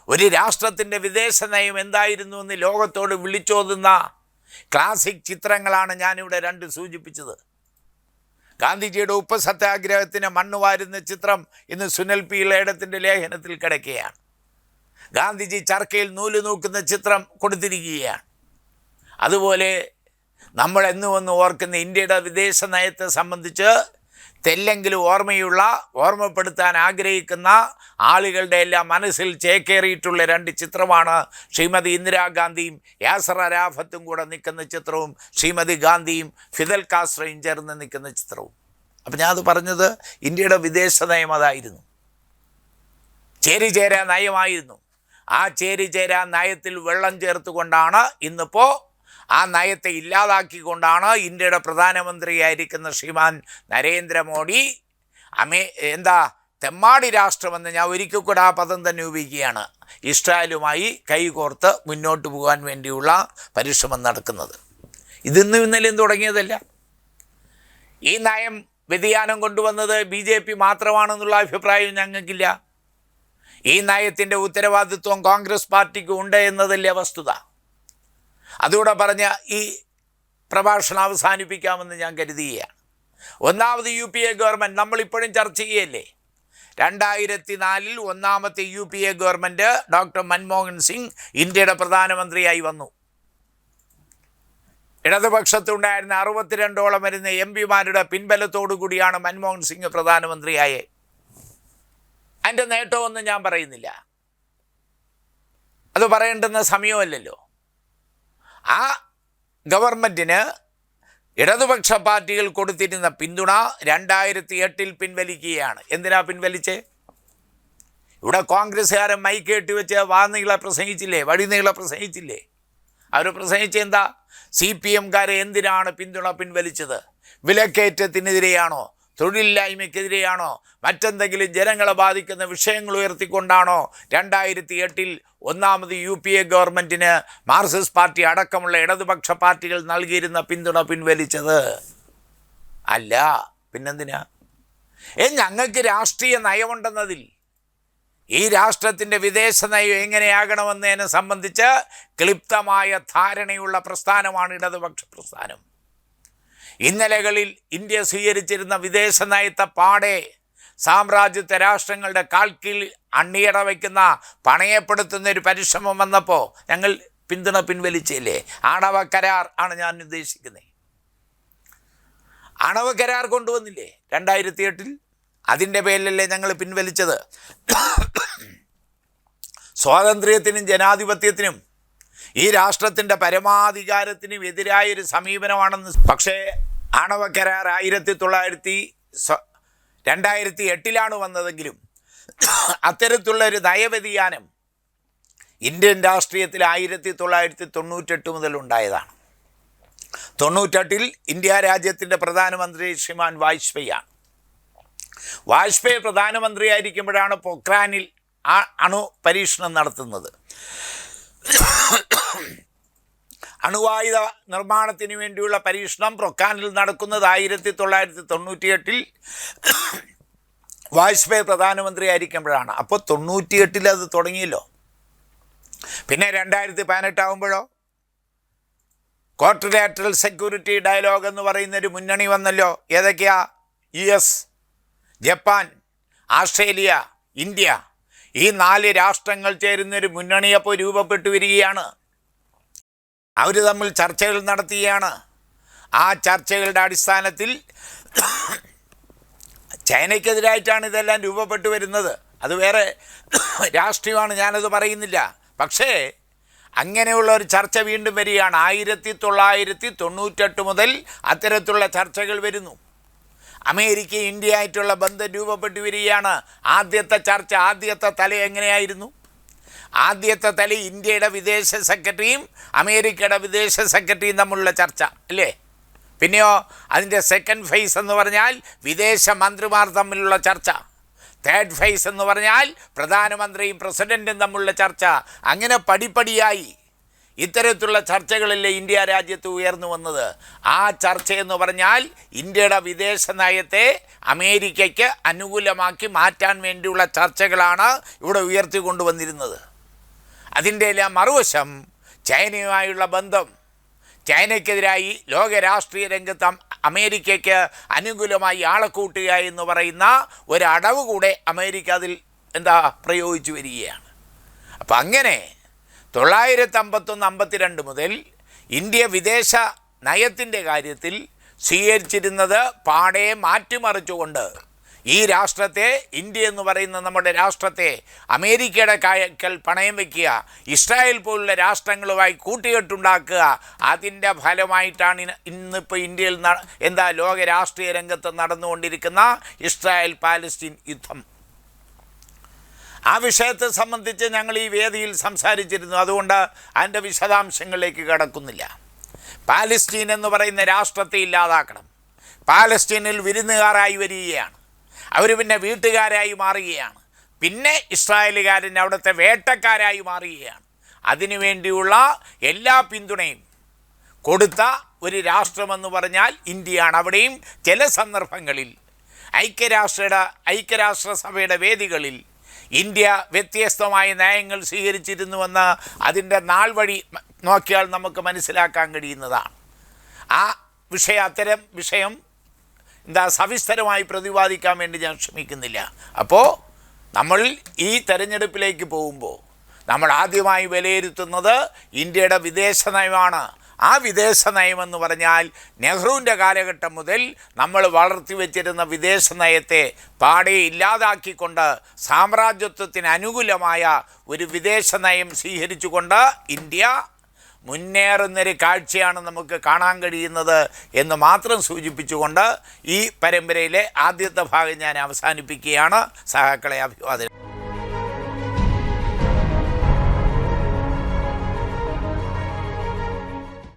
ഒരു രാഷ്ട്രത്തിൻ്റെ വിദേശ നയം എന്തായിരുന്നു എന്ന് ലോകത്തോട് വിളിച്ചോതുന്ന ക്ലാസിക് ചിത്രങ്ങളാണ് ഞാനിവിടെ 2 സൂചിപ്പിച്ചത്. ഗാന്ധിജിയുടെ ഉപ്പ് സത്യാഗ്രഹത്തിന് മണ്ണ് വാരുന്ന ചിത്രം ഇന്ന് സുനിൽ പി ഇളയിടത്തിൻ്റെ ലേഖനത്തിൽ കിടക്കുകയാണ്. ഗാന്ധിജി ചർക്കയിൽ നൂല് നൂക്കുന്ന ചിത്രം കൊടുത്തിരിക്കുകയാണ്. അതുപോലെ നമ്മൾ എന്നുവന്ന് ഓർക്കുന്ന ഇന്ത്യയുടെ വിദേശ നയത്തെ സംബന്ധിച്ച് തെല്ലെങ്കിലും ഓർമ്മപ്പെടുത്താൻ ആഗ്രഹിക്കുന്ന ആളുകളുടെ എല്ലാം മനസ്സിൽ ചേക്കേറിയിട്ടുള്ള 2 ചിത്രമാണ് ശ്രീമതി ഇന്ദിരാഗാന്ധിയും യാസർ അരാഫത്തും കൂടെ നിൽക്കുന്ന ചിത്രവും ശ്രീമതി ഗാന്ധിയും ഫിദൽ കാസ്ട്രോയും ചേർന്ന് നിൽക്കുന്ന ചിത്രവും. അപ്പം ഞാനത് പറഞ്ഞത് ഇന്ത്യയുടെ വിദേശ നയം അതായിരുന്നു, ചേരിചേരാ നയമായിരുന്നു. ആ ചേരിചേരാ നയത്തിൽ വെള്ളം ചേർത്തുകൊണ്ടാണ് ഇന്നിപ്പോൾ ആ നയത്തെ ഇല്ലാതാക്കിക്കൊണ്ടാണ് ഇന്ത്യയുടെ പ്രധാനമന്ത്രിയായിരിക്കുന്ന ശ്രീമാൻ നരേന്ദ്രമോദി തെമ്മാടി രാഷ്ട്രമെന്ന് ഞാൻ ഒരിക്കൽ കൂടെ ആ പദം തന്നെ ഉപയോഗിക്കുകയാണ്, ഇസ്രായേലുമായി കൈകോർത്ത് മുന്നോട്ട് പോകാൻ വേണ്ടിയുള്ള പരിശ്രമം നടക്കുന്നത്. ഇതൊന്നും ഇന്നലെയും തുടങ്ങിയതല്ല. ഈ നയം വ്യതിയാനം കൊണ്ടുവന്നത് BJP മാത്രമാണെന്നുള്ള അഭിപ്രായം ഞങ്ങൾക്കില്ല. ഈ നയത്തിൻ്റെ ഉത്തരവാദിത്വം കോൺഗ്രസ് പാർട്ടിക്ക് ഉണ്ട് എന്നതല്ലേ വസ്തുത. അതുകൂടെ പറഞ്ഞ് ഈ പ്രഭാഷണം അവസാനിപ്പിക്കാമെന്ന് ഞാൻ കരുതുകയാണ്. ഒന്നാമത് UPA ഗവൺമെൻറ് നമ്മളിപ്പോഴും ചർച്ച ചെയ്യല്ലേ. 2004 ഒന്നാമത്തെ UPA government doctor Manmohan Singh ഇന്ത്യയുടെ പ്രധാനമന്ത്രിയായി വന്നു. ഇടതുപക്ഷത്തുണ്ടായിരുന്ന 62ഓളം വരുന്ന MP-മാരുടെ പിൻബലത്തോടു കൂടിയാണ് മൻമോഹൻ സിംഗ് പ്രധാനമന്ത്രിയായത്. അതിൻ്റെ നേട്ടമൊന്നും ഞാൻ പറയുന്നില്ല, അത് പറയേണ്ടുന്ന സമയമല്ലല്ലോ. ആ ഗവൺമെൻറ്റിന് ഇടതുപക്ഷ പാർട്ടികൾ കൊടുത്തിരുന്ന പിന്തുണ 2008 പിൻവലിക്കുകയാണ്. എന്തിനാ പിൻവലിച്ചേ? ഇവിടെ കോൺഗ്രസ്സുകാരൻ മൈക്ക് കെട്ടിവെച്ച് വാനീളെ പ്രസംഗിച്ചില്ലേ, വഴിനീളെ പ്രസംഗിച്ചില്ലേ? അവർ പ്രസംഗിച്ചെന്താ? CPM-കാരെ എന്തിനാണ് പിന്തുണ പിൻവലിച്ചത്? വിലക്കയറ്റത്തിനെതിരെയാണോ? തൊഴിലില്ലായ്മയ്ക്കെതിരെയാണോ? മറ്റെന്തെങ്കിലും ജനങ്ങളെ ബാധിക്കുന്ന വിഷയങ്ങൾ ഉയർത്തിക്കൊണ്ടാണോ 2008 ഒന്നാമത് UPA ഗവൺമെൻറ്റിന് മാർക്സിസ്റ്റ് പാർട്ടി അടക്കമുള്ള ഇടതുപക്ഷ പാർട്ടികൾ നൽകിയിരുന്ന പിന്തുണ പിൻവലിച്ചത്? അല്ല, പിന്നെന്തിനാ? ഞങ്ങൾക്ക് രാഷ്ട്രീയ നയമുണ്ടെന്നതിൽ ഈ രാഷ്ട്രത്തിൻ്റെ വിദേശ നയം എങ്ങനെയാകണമെന്നതിനെ സംബന്ധിച്ച് ക്ലിപ്തമായ ധാരണയുള്ള പ്രസ്ഥാനമാണ് ഇടതുപക്ഷ പ്രസ്ഥാനം. ഇന്നലകളിൽ ഇന്ത്യ സ്വീകരിച്ചിരുന്ന വിദേശ നയത്തെ പാടെ സാമ്രാജ്യത്വ രാഷ്ട്രങ്ങളുടെ കാൽക്കീഴിൽ അണിയറ വയ്ക്കുന്ന പണയപ്പെടുത്തുന്ന ഒരു പരിശ്രമം വന്നപ്പോൾ ഞങ്ങൾ പിന്തുണ പിൻവലിച്ചില്ലേ? ആണവ കരാർ ആണ് ഞാൻ ഉദ്ദേശിക്കുന്നത്. ആണവ കരാർ കൊണ്ടുവന്നില്ലേ 2008? അതിൻ്റെ പേരിലല്ലേ ഞങ്ങൾ പിൻവലിച്ചത്? സ്വാതന്ത്ര്യത്തിനും ജനാധിപത്യത്തിനും ഈ രാഷ്ട്രത്തിൻ്റെ പരമാധികാരത്തിനും എതിരായൊരു സമീപനമാണെന്ന്. പക്ഷേ ആണവ കരാർ 2008 വന്നതെങ്കിലും അത്തരത്തിലുള്ളൊരു നയവ്യതിയാനം ഇന്ത്യൻ രാഷ്ട്രീയത്തിൽ 1998 മുതൽ ഉണ്ടായതാണ്. 98 ഇന്ത്യ രാജ്യത്തിൻ്റെ പ്രധാനമന്ത്രി ശ്രീമാൻ വാജ്പേയിയാണ്. വാജ്പേയി പ്രധാനമന്ത്രിയായിരിക്കുമ്പോഴാണ് പൊക്രാനിൽ അണു പരീക്ഷണം നടത്തുന്നത്. അണുവായുധ നിർമ്മാണത്തിന് വേണ്ടിയുള്ള പരീക്ഷണം പൊക്രാനിൽ നടക്കുന്നത് 1998 വാജ്പേയി പ്രധാനമന്ത്രിയായിരിക്കുമ്പോഴാണ്. അപ്പോൾ 98 അത് തുടങ്ങിയല്ലോ. പിന്നെ 2018 ആകുമ്പോഴോ ക്വാഡ്രിലാറ്ററൽ സെക്യൂരിറ്റി ഡയലോഗ് എന്ന് പറയുന്നൊരു മുന്നണി വന്നല്ലോ. ഏതൊക്കെയാ? US, ജപ്പാൻ, ഓസ്ട്രേലിയ, ഇന്ത്യ, ഈ 4 രാഷ്ട്രങ്ങൾ ചേരുന്നൊരു മുന്നണിയപ്പോൾ രൂപപ്പെട്ടു വരികയാണ്. അവർ തമ്മിൽ ചർച്ചകൾ നടത്തുകയാണ്. ആ ചർച്ചകളുടെ അടിസ്ഥാനത്തിൽ ചൈനയ്ക്കെതിരായിട്ടാണ് ഇതെല്ലാം രൂപപ്പെട്ടു വരുന്നത്. അത് വേറെ രാഷ്ട്രീയമാണ്, ഞാനത് പറയുന്നില്ല. പക്ഷേ അങ്ങനെയുള്ള ഒരു ചർച്ച വീണ്ടും വരികയാണ്. 1998 മുതൽ അത്തരത്തിലുള്ള ചർച്ചകൾ വരുന്നു. അമേരിക്ക ഇന്ത്യ ആയിട്ടുള്ള ബന്ധം രൂപപ്പെട്ടു വരികയാണ്. ആദ്യത്തെ ചർച്ച, ആദ്യത്തെ തല എങ്ങനെയായിരുന്നു? ആദ്യത്തെ തല ഇന്ത്യയുടെ വിദേശ സെക്രട്ടറിയും അമേരിക്കയുടെ വിദേശ സെക്രട്ടറിയും തമ്മിലുള്ള ചർച്ച അല്ലേ? പിന്നെയോ അതിൻ്റെ സെക്കൻഡ് ഫേസ് എന്ന് പറഞ്ഞാൽ വിദേശ മന്ത്രിമാർ തമ്മിലുള്ള ചർച്ച. തേർഡ് ഫേസ് എന്ന് പറഞ്ഞാൽ പ്രധാനമന്ത്രിയും പ്രസിഡൻറ്റും തമ്മിലുള്ള ചർച്ച. അങ്ങനെ പടിപ്പടിയായി ഇത്തരത്തിലുള്ള ചർച്ചകളിലെ ഇന്ത്യ രാജ്യത്ത് ഉയർന്നു വന്നത്. ആ ചർച്ചയെന്ന് പറഞ്ഞാൽ ഇന്ത്യയുടെ വിദേശ നയത്തെ അമേരിക്കയ്ക്ക് അനുകൂലമാക്കി മാറ്റാൻ വേണ്ടിയുള്ള ചർച്ചകളാണ് ഇവിടെ ഉയർത്തിക്കൊണ്ടുവന്നിരുന്നത്. അതിൻ്റെ എല്ലാം മറുവശം ചൈനയുമായുള്ള ബന്ധം. ചൈനയ്ക്കെതിരായി ലോക രാഷ്ട്രീയ രംഗത്ത് അമേരിക്കയ്ക്ക് അനുകൂലമായി ആളെ കൂട്ടുക എന്ന് പറയുന്ന ഒരടവ് കൂടെ അമേരിക്ക അതിൽ പ്രയോഗിച്ചു വരികയാണ്. അപ്പം അങ്ങനെ 1951-52 മുതൽ ഇന്ത്യ വിദേശ നയത്തിൻ്റെ കാര്യത്തിൽ സ്വീകരിച്ചിരുന്നത് പാടെ മാറ്റിമറിച്ചുകൊണ്ട് ഈ രാഷ്ട്രത്തെ, ഇന്ത്യ എന്ന് പറയുന്ന നമ്മുടെ രാഷ്ട്രത്തെ അമേരിക്കയുടെ കായക്കൽ പണയം വയ്ക്കുക, ഇസ്രായേൽ പോലുള്ള രാഷ്ട്രങ്ങളുമായി കൂട്ടുകെട്ടുണ്ടാക്കുക. അതിൻ്റെ ഫലമായിട്ടാണ് ഇന്നിപ്പോൾ ഇന്ത്യയിൽ ലോക രാഷ്ട്രീയ രംഗത്ത് നടന്നുകൊണ്ടിരിക്കുന്ന ഇസ്രായേൽ പാലസ്തീൻ യുദ്ധം. ആ വിഷയത്തെ സംബന്ധിച്ച് ഞങ്ങൾ ഈ വേദിയിൽ സംസാരിച്ചിരുന്നു. അതുകൊണ്ട് അതിൻ്റെ വിശദാംശങ്ങളിലേക്ക് കടക്കുന്നില്ല. പാലസ്തീൻ എന്ന് പറയുന്ന രാഷ്ട്രത്തെ ഇല്ലാതാക്കണം. പാലസ്തീനിൽ വിരുന്നുകാരായി വരികയാണ്. അവർ പിന്നെ വീട്ടുകാരായി മാറുകയാണ്. പിന്നെ ഇസ്രായേലുകാരൻ അവിടുത്തെ വേട്ടക്കാരായി മാറുകയാണ്. അതിനുവേണ്ടിയുള്ള എല്ലാ പിന്തുണയും കൊടുത്ത ഒരു പറഞ്ഞാൽ ഇന്ത്യയാണ്. അവിടെയും ചില സന്ദർഭങ്ങളിൽ ഐക്യരാഷ്ട്രസഭയുടെ വേദികളിൽ ഇന്ത്യ വ്യത്യസ്തമായ നയങ്ങൾ സ്വീകരിച്ചിരുന്നുവെന്ന് അതിൻ്റെ നാൾ വഴി നോക്കിയാൽ നമുക്ക് മനസ്സിലാക്കാൻ കഴിയുന്നതാണ്. അത്തരം വിഷയം സവിസ്തരമായി പ്രതിപാദിക്കാൻ വേണ്ടി ഞാൻ ശ്രമിക്കുന്നില്ല. അപ്പോൾ നമ്മൾ ഈ തെരഞ്ഞെടുപ്പിലേക്ക് പോകുമ്പോൾ നമ്മൾ ആദ്യമായി വിലയിരുത്തുന്നത് ഇന്ത്യയുടെ വിദേശ നയമാണ്. ആ വിദേശ നയമെന്ന് പറഞ്ഞാൽ നെഹ്റുവിൻ്റെ കാലഘട്ടം മുതൽ നമ്മൾ വളർത്തി വച്ചിരുന്ന വിദേശ നയത്തെ പാടെ ഇല്ലാതാക്കിക്കൊണ്ട് സാമ്രാജ്യത്വത്തിന് അനുകൂലമായ ഒരു വിദേശ നയം സ്വീകരിച്ചുകൊണ്ട് ഇന്ത്യ മുന്നേറുന്നൊരു കാഴ്ചയാണ് നമുക്ക് കാണാൻ കഴിയുന്നത് എന്ന് മാത്രം സൂചിപ്പിച്ചുകൊണ്ട് ഈ പരമ്പരയിലെ ആദ്യത്തെ ഭാഗം ഞാൻ അവസാനിപ്പിക്കുകയാണ്. സഹാക്കളെ അഭിവാദനം.